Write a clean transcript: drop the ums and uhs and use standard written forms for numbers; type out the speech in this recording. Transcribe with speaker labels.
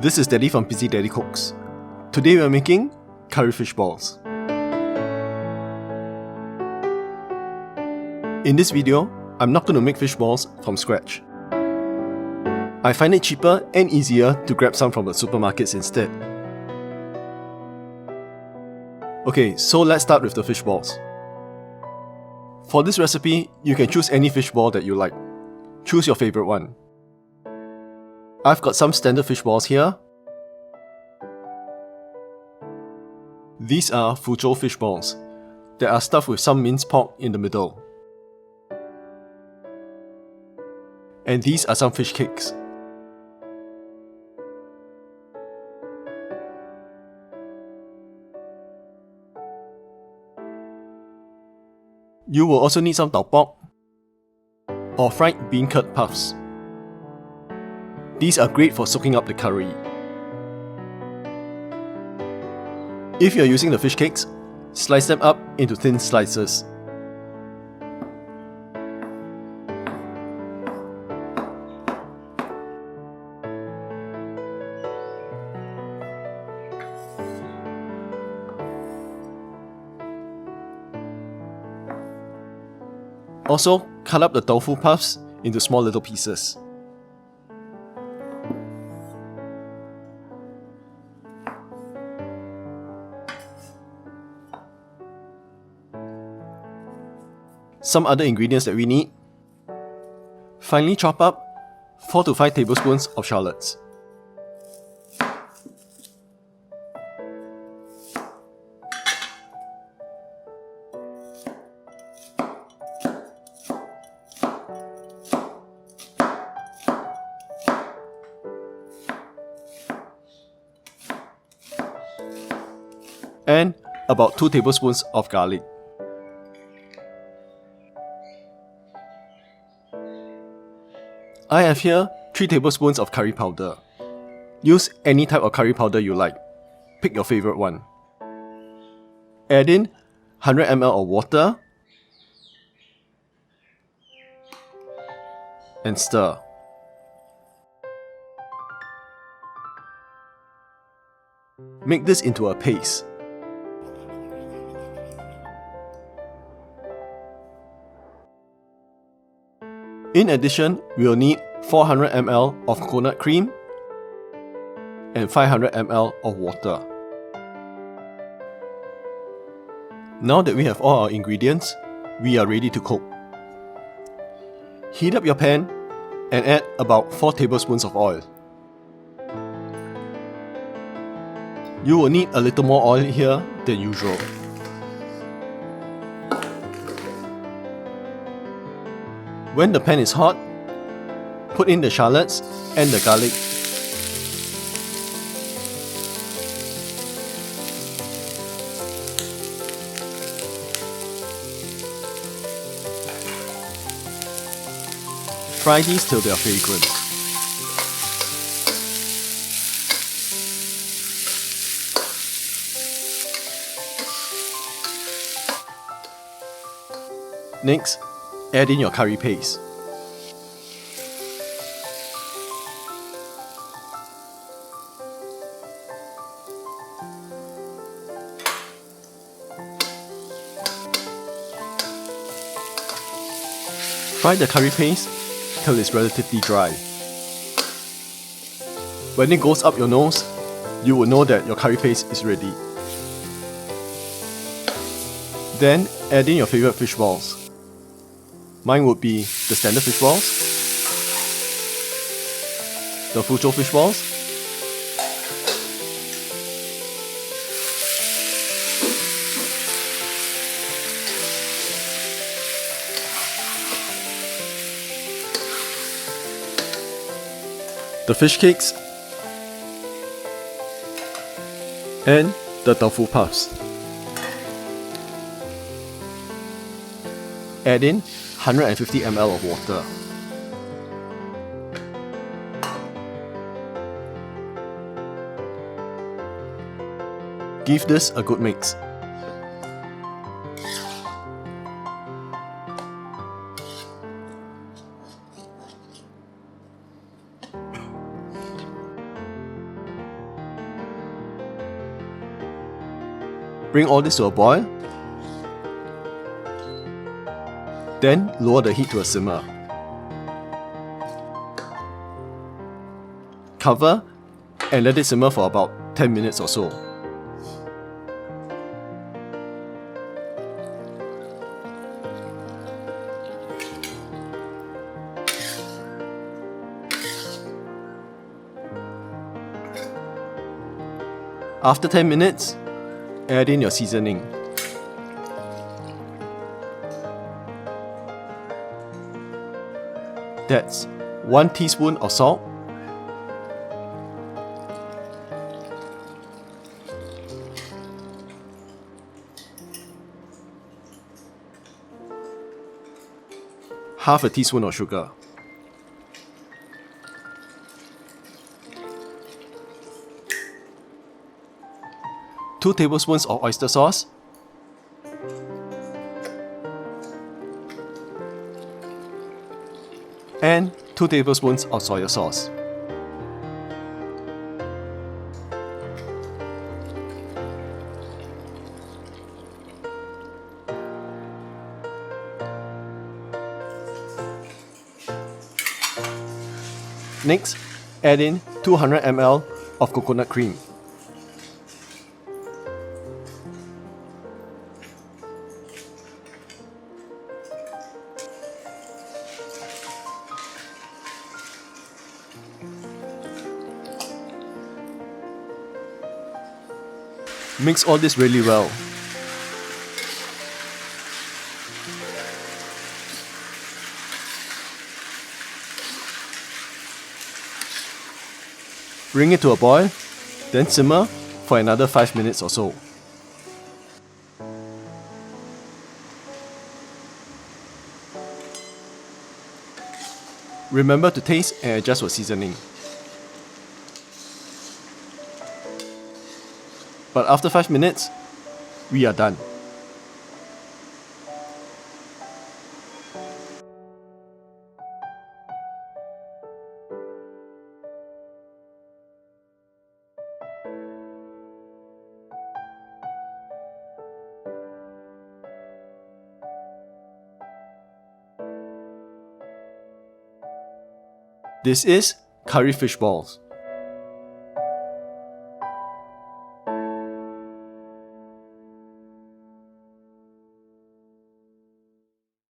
Speaker 1: This is Daddy from Busy Daddy Cooks. Today we are making curry fish balls. In this video, I'm not going to make fish balls from scratch. I find it cheaper and easier to grab some from the supermarkets instead. Okay, so let's start with the fish balls. For this recipe, you can choose any fish ball that you like. Choose your favorite one. I've got some standard fish balls here. These are Fuzhou fish balls that are stuffed with some minced pork in the middle. And these are some fish cakes. You will also need some tau pok or fried bean curd puffs. These are great for soaking up the curry. If you are using the fish cakes, slice them up into thin slices. Also, cut up the tofu puffs into small little pieces. Some other ingredients that we need: finely chop up 4 to 5 tablespoons of shallots, and about 2 tablespoons of garlic. I have here 3 tablespoons of curry powder. Use any type of curry powder you like. Pick your favorite one. Add in 100 ml of water and stir. Make this into a paste. In addition, we will need 400 ml of coconut cream and 500 ml of water. Now that we have all our ingredients, we are ready to cook. Heat up your pan and add about 4 tablespoons of oil. You will need a little more oil here than usual. When the pan is hot, put in the shallots and the garlic. Fry these till they are fragrant. Next, add in your curry paste. Fry the curry paste till it's relatively dry. When it goes up your nose, you will know that your curry paste is ready. Then add in your favorite fish balls. Mine would be the standard fish balls, the Fuzhou fish balls, the fish cakes, and the tofu puffs. Add in 150 ml of water. Give this a good mix. Bring all this to a boil. Then lower the heat to a simmer. Cover and let it simmer for about 10 minutes or so. After 10 minutes, add in your seasoning. That's 1 teaspoon of salt, half a teaspoon of sugar, 2 tablespoons of oyster sauce, and 2 tablespoons of soy sauce. Next, add in 200 ml of coconut cream. Mix all this really well. Bring it to a boil, then simmer for another 5 minutes or so. Remember to taste and adjust for seasoning. But after 5 minutes, we are done. This is curry fish balls.